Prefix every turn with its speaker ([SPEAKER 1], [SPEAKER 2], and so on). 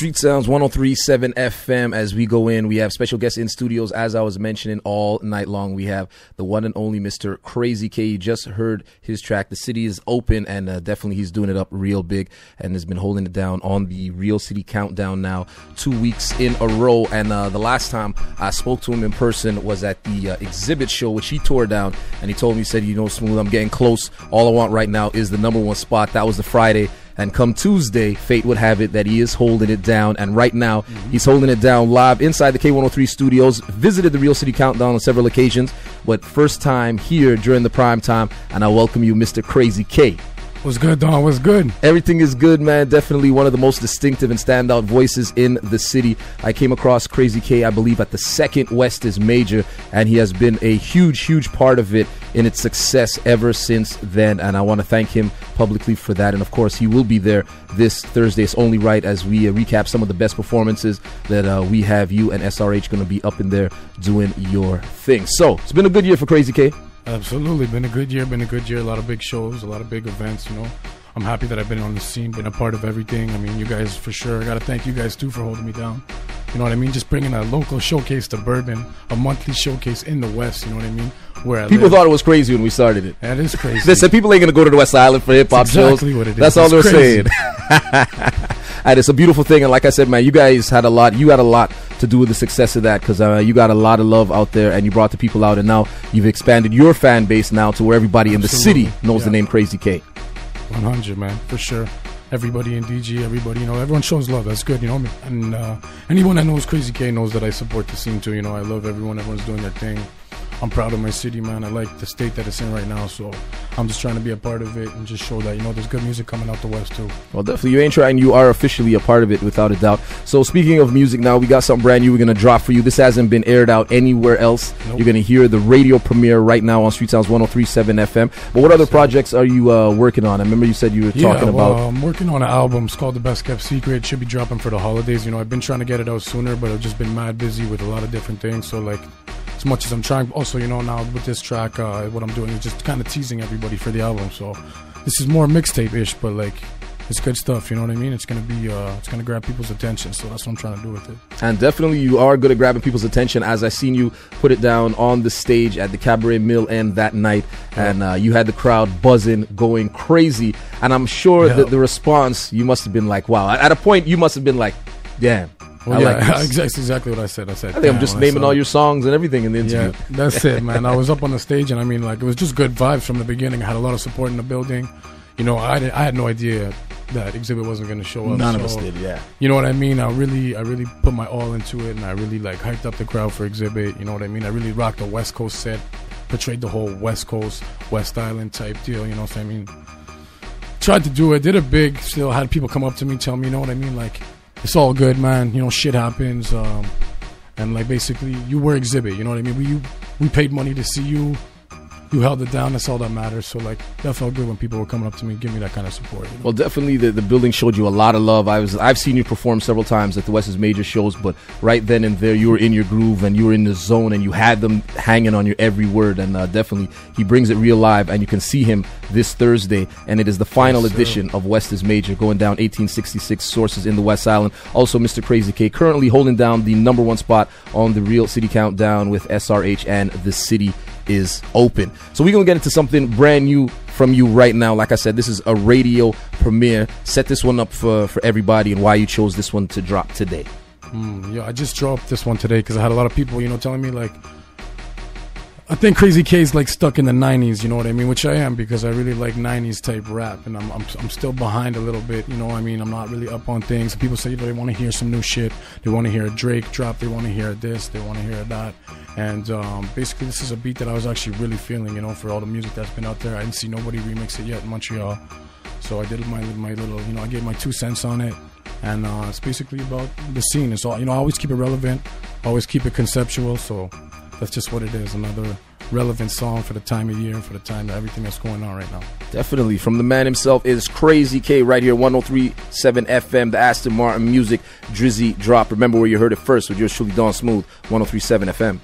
[SPEAKER 1] Street Sounds 103.7 FM. As we go in, we have special guests in studios, as I was mentioning, all night long. We have the one and only Mr. Krazy K. You just heard his track. The City is Open, and definitely he's doing it up real big and has been holding it down on the Real City Countdown now 2 weeks in a row. And the last time I spoke to him in person was at the exhibit show, which he tore down, and he told me, he said, you know, Smooth, I'm getting close. All I want right now is the #1 spot. That was the Friday. And come Tuesday, fate would have it that he is holding it down. And right now, he's holding it down live inside the K103 studios. Visited the Real City Countdown on several occasions, but first time here during the prime time. And I welcome you, Mr. Krazy K.
[SPEAKER 2] What's good, Don? What's good?
[SPEAKER 1] Everything is good, man. Definitely one of the most distinctive and standout voices in the city. I came across Krazy K, I believe, at the second West is Major, and he has been a huge, huge part of it in its success ever since then. And I want to thank him publicly for that. And of course, he will be there this Thursday. It's only right as we recap some of the best performances that we have you and SRH going to be up in there doing your thing. So it's been a good year for Krazy K.
[SPEAKER 2] Absolutely. Been a good year. A lot of big shows, a lot of big events, you know. I'm happy that I've been on the scene, been a part of everything. I mean, you guys, for sure. I got to thank you guys, too, for holding me down. You know what I mean? Just bringing a local showcase to Bourbon, a monthly showcase in the West, you know what I mean? Where
[SPEAKER 1] people thought it was crazy when we started it.
[SPEAKER 2] That is crazy.
[SPEAKER 1] They said people ain't going to go to the West Island for hip-hop shows.
[SPEAKER 2] Exactly what it is.
[SPEAKER 1] That's all they're
[SPEAKER 2] crazy.
[SPEAKER 1] saying. And it's a beautiful thing. And like I said, man, you guys had a lot. You had a lot to do with the success of that, because you got a lot of love out there and you brought the people out. And now you've expanded your fan base now to where everybody in the city knows the name Krazy K.
[SPEAKER 2] 100, man, for sure. Everybody in DG, everybody, you know, everyone shows love. That's good, you know. And anyone that knows Krazy K knows that I support the scene too. You know, I love everyone. Everyone's doing their thing. I'm proud of my city, man. I like the state that it's in right now, so I'm just trying to be a part of it and just show that, you know, there's good music coming out the West too.
[SPEAKER 1] Well, definitely, you ain't trying. You are officially a part of it, without a doubt. So speaking of music now, we got something brand new we're going to drop for you. This hasn't been aired out anywhere else. Nope. You're going to hear the radio premiere right now on Street Sounds 103.7 FM. But what other projects are you working on? I remember you said you were talking about...
[SPEAKER 2] I'm working on an album. It's called The Best Kept Secret. It should be dropping for the holidays. You know, I've been trying to get it out sooner, but I've just been mad busy with a lot of different things. So, like, as much as I'm trying, also, you know, now with this track, what I'm doing is just kind of teasing everybody for the album. So this is more mixtape-ish, but like, it's good stuff, you know what I mean? It's gonna be, it's gonna grab people's attention. So that's what I'm trying to do with it.
[SPEAKER 1] And definitely, you are good at grabbing people's attention, as I seen you put it down on the stage at the Cabaret Mill End that night, and you had the crowd buzzing, going crazy. And I'm sure that the response, you must have been like, wow. At a point, you must have been like, damn.
[SPEAKER 2] Well, that's exactly what I said. I think
[SPEAKER 1] I'm just naming all your songs and everything in the interview.
[SPEAKER 2] Yeah, that's it, man. I was up on the stage, and I mean, like, it was just good vibes from the beginning. I had a lot of support in the building. You know, I had no idea that Exhibit wasn't going to show up.
[SPEAKER 1] None of us did, yeah.
[SPEAKER 2] You know what I mean? I really put my all into it, and I really, like, hyped up the crowd for Exhibit. You know what I mean? I really rocked a West Coast set, portrayed the whole West Coast, West Island type deal. You know what I mean? Tried to do it, did it big. Still had people come up to me, tell me, you know what I mean? Like, it's all good, man. You know, shit happens. And, like, basically, you were Exhibit. You know what I mean? We paid money to see you. You held it down. That's all that matters. So, like, that felt good when people were coming up to me and giving me that kind of support. You know?
[SPEAKER 1] Well, definitely, the building showed you a lot of love. I've seen you perform several times at the West's Major shows, but right then and there, you were in your groove and you were in the zone, and you had them hanging on your every word. And definitely, he brings it real live, and you can see him this Thursday. And it is the final edition of West's Major, going down 1866 Sources in the West Island. Also, Mr. Krazy K currently holding down the #1 spot on the Real City Countdown with SRH and The City is Open. So we're going to get into something brand new from you right now. Like I said, this is a radio premiere. Set this one up for everybody, and why you chose this one to drop today.
[SPEAKER 2] Yeah, I just dropped this one today because I had a lot of people, you know, telling me, like, I think Krazy K is like stuck in the 90s, you know what I mean? Which I am, because I really like 90s type rap, and I'm still behind a little bit, you know what I mean? I'm not really up on things. People say, you know, they want to hear some new shit. They want to hear a Drake drop. They want to hear this. They want to hear that. And basically, this is a beat that I was actually really feeling, you know, for all the music that's been out there. I didn't see nobody remix it yet in Montreal. So I did my little, you know, I gave my 2 cents on it. And it's basically about the scene. It's all, you know, I always keep it relevant, always keep it conceptual. So that's just what it is. Another relevant song for the time of year, for the time of everything that's going on right now. Definitely.
[SPEAKER 1] From the man himself is Krazy K right here, 103.7 FM, the Aston Martin Music Drizzy Drop. Remember where you heard it first with yours truly, Don Smooth, 103.7 FM.